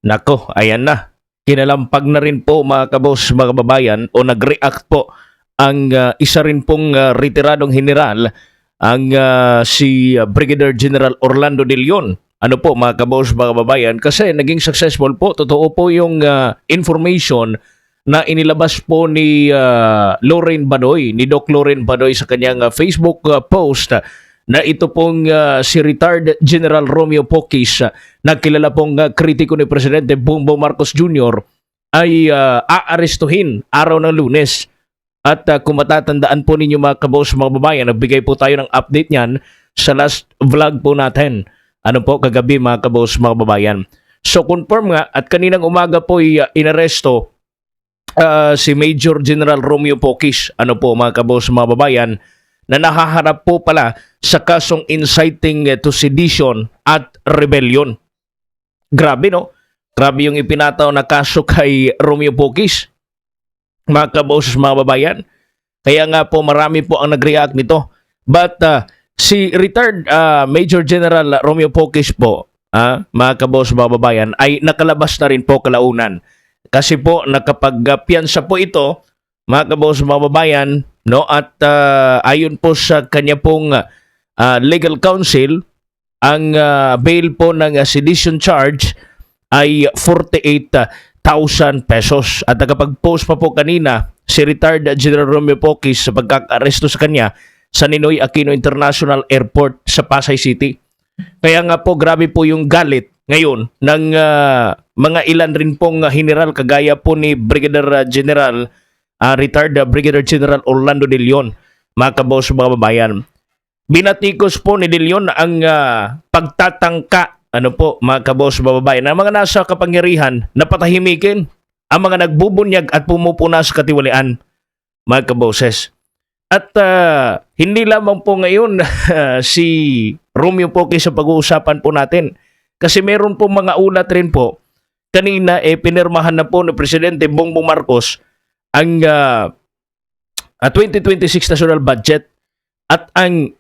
Nako, ayan na. Kinalampag na rin po mga kabos, mga kababayan, o nag-react po ang isa rin pong retiradong general, ang si Brigadier General Orlando De Leon. Ano po mga kabos, mga kababayan, kasi naging successful po. Totoo po yung information na inilabas po ni Lauren Badoy, ni Doc Lauren Badoy sa kanyang Facebook post na ito pong si retired General Romeo Pocis na kilala pong kritiko ni Presidente Bongbong Marcos Jr. ay aarestuhin araw ng Lunes. At kung matatandaan po ninyo mga kabos, mga babayan, nagbigay po tayo ng update niyan sa last vlog po natin. Ano po, kagabi mga kabos, mga babayan. So confirm nga at kaninang umaga po inaresto si Major General Romeo Pocis. Ano po mga kabos, mga babayan, na nahaharap po pala sa kasong inciting to sedition at rebellion. Grabe no? Grabe yung ipinataw na kaso kay Romeo Pocis. Mga kaboses, mga babayan. Kaya nga po marami po ang nag-react nito. But si retired Major General Romeo Pocis po, mga kaboses, mga babayan, ay nakalabas na rin po kalaunan. Kasi po nakapagpiyansa po ito, mga kaboses, mga babayan, no? At ayon po sa kanya pong legal counsel, ang bail po ng sedition charge ay 48,000 pesos. At nakapag-post pa po kanina si retired General Romeo Pocis sa pagkaka-aresto sa kanya sa Ninoy Aquino International Airport sa Pasay City. Kaya nga po grabe po yung galit ngayon ng mga ilan rin pong general kagaya po ni Brigadier General retired Brigadier General Orlando De Leon, mga kabos, mga babayan. Binatikos po ni De Leon ang pagtatangka, ano po, mga kabos, mga babayan, ng mga nasa kapangyarihan na patahimikin ang mga nagbubunyag at pumupuna sa katiwalian, mga kaboses. At hindi lamang po ngayon si Romeo Pocis sa pag-uusapan po natin. Kasi meron po mga ulat rin po. Kanina pinirmahan na po ni Presidente Bongbong Marcos ang 2026 national budget at ang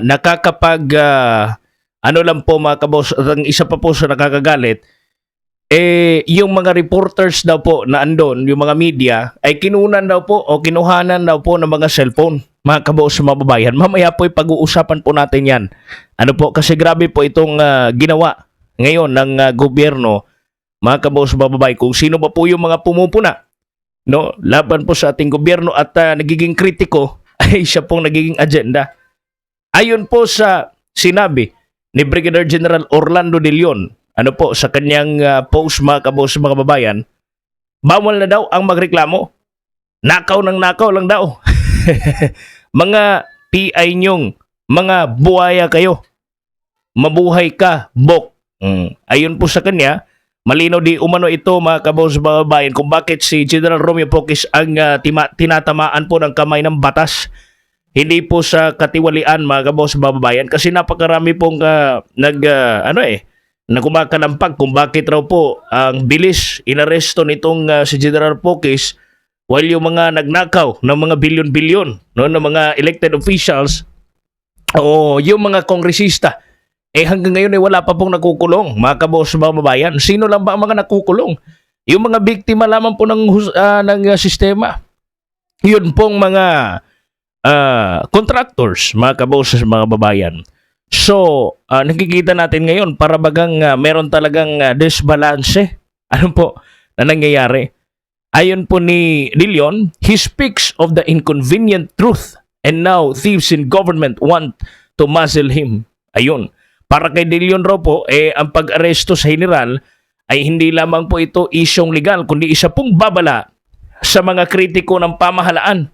nakakapag ano lang po mga kabos, at ang isa pa po sa nakakagalit yung mga reporters daw po na andon, yung mga media ay kinunan daw po o kinuhanan daw po ng mga cellphone, mga kabos, mga babayan. Mamaya po pag-uusapan po natin yan. Ano po, kasi grabe po itong ginawa ngayon ng gobyerno, mga kabos, mga babayan, kung sino ba po yung mga pumupuna, no, laban po sa ating gobyerno at nagiging kritiko ay siya pong nagiging agenda. Ayon po sa sinabi ni Brigadier General Orlando De Leon, ano po, sa kanyang post, mga kabos, mga babayan, bawal na daw ang magreklamo. Nakaw ng nakaw lang daw. Mga PI nyong, mga buhaya kayo. Mabuhay ka, bok. Ayon po sa kanya, malinaw di umano ito, mga kabos, mga babayan, kung bakit si General Romeo Pocis ang tinatamaan po ng kamay ng batas. Hindi po sa katiwalian, mga kabos, mga babayan, kasi napakarami pong na kumakalampag kung bakit raw po ang bilis inaresto nitong si General Pocis while yung mga nagnakaw ng mga bilyon-bilyon, no, ng mga elected officials o yung mga kongresista hanggang ngayon wala pa pong nakukulong, mga kabos, mga babayan. Sino lang ba ang mga nakukulong? Yung mga biktima lamang po ng sistema. Yun pong mga contractors, mga kabos, mga babayan. So, nakikita natin ngayon para bagang meron talagang disbalance, ano po, na nangyayari. Ayon po ni De Leon, he speaks of the inconvenient truth and now thieves in government want to muzzle him. Ayun. Para kay De Leon raw po, ang pag-aresto sa general ay hindi lamang po ito isyong legal, kundi isa pong babala sa mga kritiko ng pamahalaan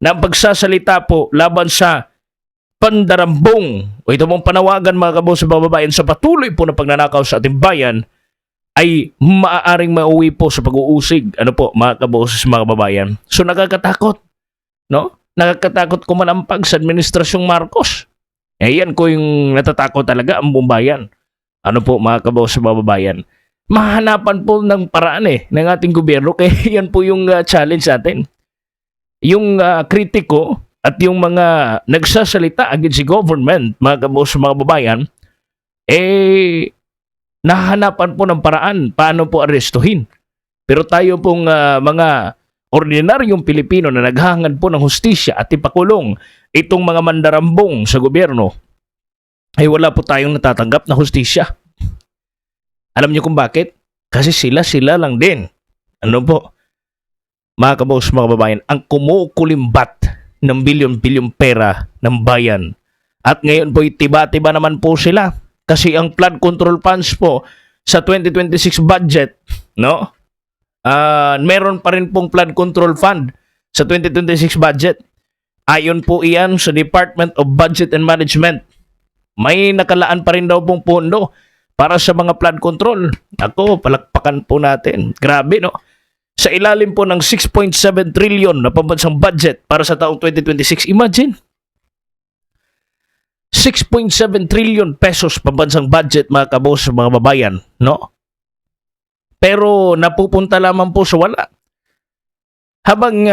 na pagsasalita po laban sa pandarambong o ito mong panawagan, mga kabos, mga babayan, sa patuloy po na pagnanakaw sa ating bayan ay maaaring mauwi po sa pag-uusig, ano po, mga kabos, mga babayan. So nakakatakot, no? Nakakatakot kumalampag sa administrasyong Marcos. Yan ko yung natatakot talaga ang buong bayan. Ano po, mga kabos, mga babayan. Mahanapan po ng paraan ng ating gobyerno, kaya yan po yung challenge natin. Yung kritiko at yung mga nagsasalita against the government, mga kabos, mga babayan, nahahanapan po ng paraan paano po arestuhin. Pero tayo pong mga ordinaryong Pilipino na naghahangad po ng hustisya at ipakulong itong mga mandarambong sa gobyerno, ay wala po tayong natatanggap na hustisya. Alam niyo kung bakit? Kasi sila lang din. Ano po? Mga kaboss, mga babayan, ang kumukulimbat ng bilyon-bilyong pera ng bayan. At ngayon po, tiba-tiba naman po sila. Kasi ang flood control funds po sa 2026 budget, no? Meron pa rin pong flood control fund sa 2026 budget. Ayon po iyan sa Department of Budget and Management. May nakalaan pa rin daw pong pondo para sa mga flood control. Ako, palakpakan po natin. Grabe, no? Sa ilalim po ng 6.7 trillion na pambansang budget para sa taong 2026. Imagine. 6.7 trillion pesos pambansang budget, mga kaboss, mga babayan, no? Pero napupunta lamang po sa wala. Habang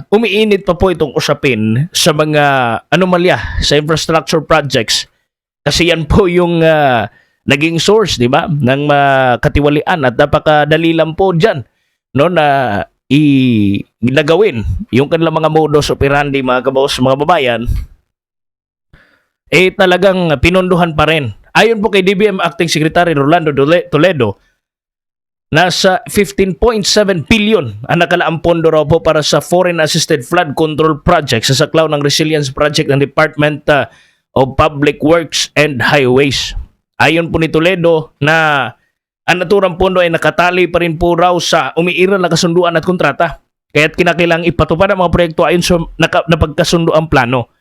umiinit pa po itong usapin sa mga anomalya sa infrastructure projects, kasi yan po yung naging source, di ba, ng katiwalian at napakadali lang po dyan, no, na ginagawin yung kanilang mga modus operandi, mga kaboss, mga babayan, talagang pinondohan pa rin. Ayon po kay DBM Acting Secretary Rolando Toledo, nasa 15.7 billion ang nakalaang pondo raw po para sa Foreign Assisted Flood Control Project sa saklaw ng Resilience Project ng Department of Public Works and Highways. Ayon po ni Toledo na ang naturang pondo ay nakatali pa rin po raw sa umiiral na kasunduan at kontrata. Kaya't kinakailangang ipatupad ang mga proyekto ayon sa napagkasunduang plano.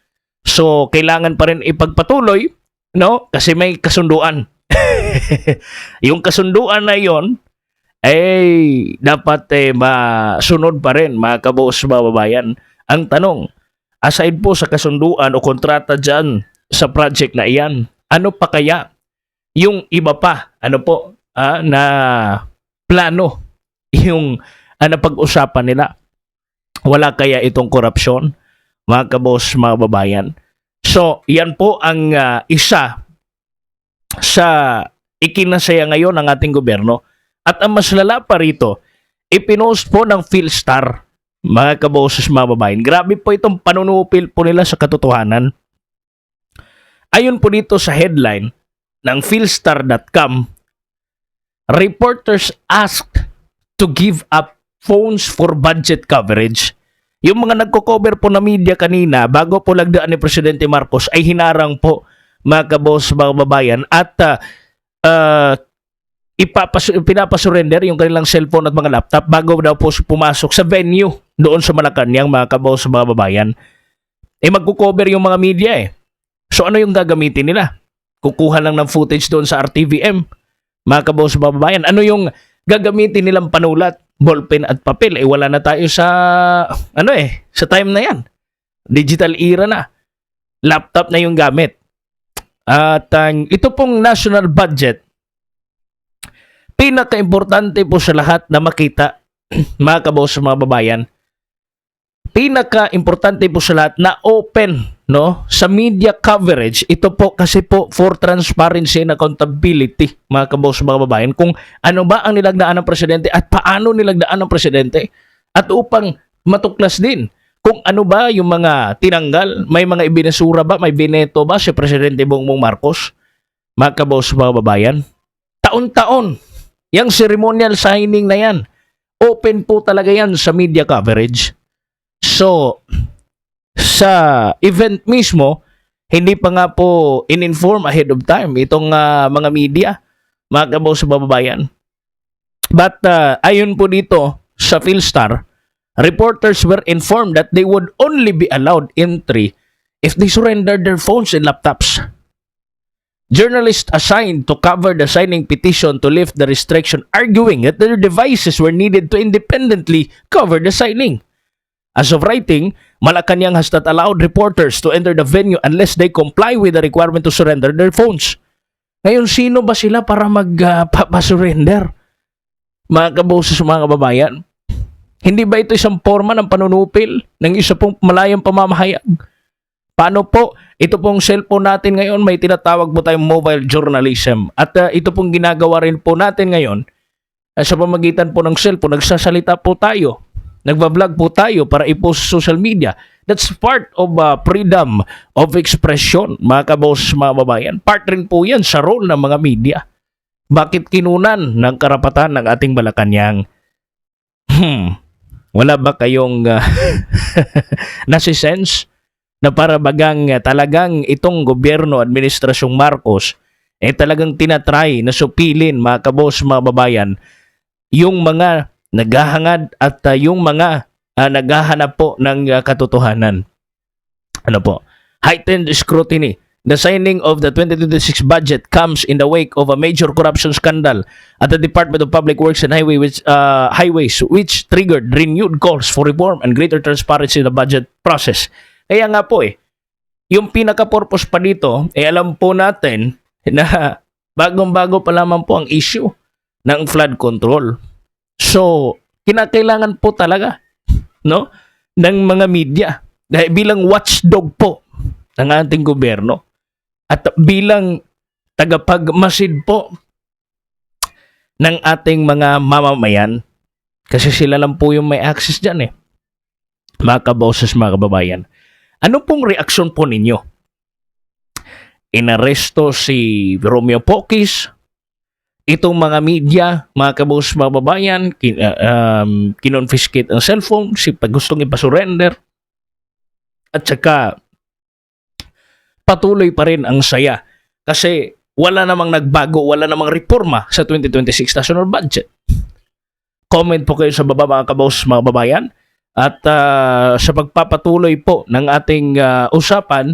So, kailangan pa rin ipagpatuloy, no? Kasi may kasunduan. Yung kasunduan na yon ay dapat masunod pa rin, mga kaboss, mga babayan. Ang tanong, aside po sa kasunduan o kontrata dyan sa project na iyan, ano pa kaya yung iba pa, ano po, na plano yung napag-usapan nila? Wala kaya itong korupsyon, mga kaboss, mga babayan? So, yan po ang isa sa ikinasaya ngayon ng ating gobyerno. At ang mas lala pa rito, ipinost po ng PhilStar, mga kaboses, mga babayan. Grabe po itong panunupil po nila sa katotohanan. Ayon po dito sa headline ng philstar.com, reporters asked to give up phones for budget coverage. Yung mga nagko-cover po na media kanina bago po lagdaan ni Presidente Marcos ay hinarang po, mga kaboses, mga babayan, at pinapasurrender yung kanilang cellphone at mga laptop bago daw po pumasok sa venue doon sa Malacanang, mga kaboss, mga babayan. Magko-cover yung mga media So ano yung gagamitin nila? Kukuha lang ng footage doon sa RTVM, mga kaboss, mga babayan. Ano yung gagamitin nilang panulat? Ballpen at papel. Wala na tayo sa sa time na yan. Digital era na. Laptop na yung gamit. At ito pong national budget, pinaka-importante po sa lahat na makita, mga kaboss, mga babayan, pinaka-importante po sa lahat na open, no, sa media coverage. Ito po kasi po for transparency and accountability, mga kaboss, mga babayan, kung ano ba ang nilagdaan ng presidente at paano nilagdaan ng presidente, at upang matuklas din kung ano ba yung mga tinanggal, may mga ibinesura ba, may bineto ba si Presidente Bongbong Marcos, mga kaboss, mga babayan. Taon-taon yung ceremonial signing na yan, open po talaga yan sa media coverage. So, sa event mismo, hindi pa nga po in-inform ahead of time itong mga media, mga kaboss, bababayan. But ayon po dito sa PhilStar, reporters were informed that they would only be allowed entry if they surrendered their phones and laptops. Journalists assigned to cover the signing petition to lift the restriction, arguing that their devices were needed to independently cover the signing. As of writing, Malacanang has not allowed reporters to enter the venue unless they comply with the requirement to surrender their phones. Ngayon, sino ba sila para magpapasurrender? Mga kaboses, mga kababayan, hindi ba ito isang forma ng panunupil ng isa pong malayang pamamahayag? Paano po? Ito pong cellphone natin ngayon, may tinatawag po tayong mobile journalism. At ito pong ginagawa rin po natin ngayon sa pamagitan po ng cellphone. Nagsasalita po tayo. Nagbablog po tayo para i-post sa social media. That's part of freedom of expression, mga kaboss, mga babayan. Part rin po yan sa role ng mga media. Bakit kinunan ng karapatan ng ating Malacanang? Wala ba kayong nasisense na para bagang talagang itong gobyerno, administrasyong Marcos, talagang tinatry na supilin, mga kaboss, mga babayan, yung mga naghahangad at yung mga naghahanap po ng katotohanan. Ano po? Heightened scrutiny. The signing of the 2026 budget comes in the wake of a major corruption scandal at the Department of Public Works and Highways, which triggered renewed calls for reform and greater transparency in the budget process. Kaya nga po yung pinaka-purpose pa dito, alam po natin na bagong-bago pa lamang po ang issue ng flood control. So, kinakailangan po talaga, no, ng mga media dahil bilang watchdog po ng ating gobyerno at bilang tagapagmasid po ng ating mga mamamayan, kasi sila lang po yung may access dyan mga kaboses, mga kababayan. Ano pong reaksyon po ninyo? Inaresto si Romeo Pocis, itong mga media, mga kabos, mga babayan, kinonfiscate ang cellphone, pag gustong ipasurrender, at saka patuloy pa rin ang saya kasi wala namang nagbago, wala namang reforma sa 2026 national budget. Comment po kayo sa baba, mga kabos, mga babayan, at sa pagpapatuloy po ng ating usapan,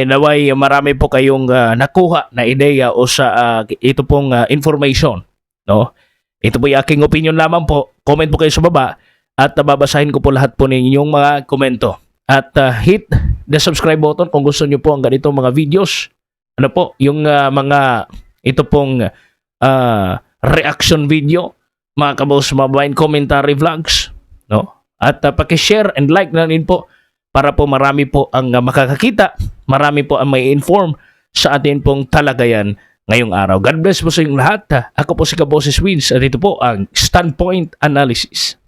naway marami po kayong nakuha na ideya o sa ito pong information, no? Ito po yung aking opinion lamang po. Comment po kayo sa baba at babasahin ko po lahat po ninyong mga komento. At hit the subscribe button kung gusto niyo po ang ganitong mga videos. Ano po, yung mga ito pong reaction video, mga kabos, mababayan, commentary vlogs, no? At paki-share and like na rin po para po marami po ang makakakita, marami po ang may inform sa atin pong talagayan ngayong araw. God bless po sa inyong lahat. Ako po si Kaboses Wins at ito po ang Standpoint Analysis.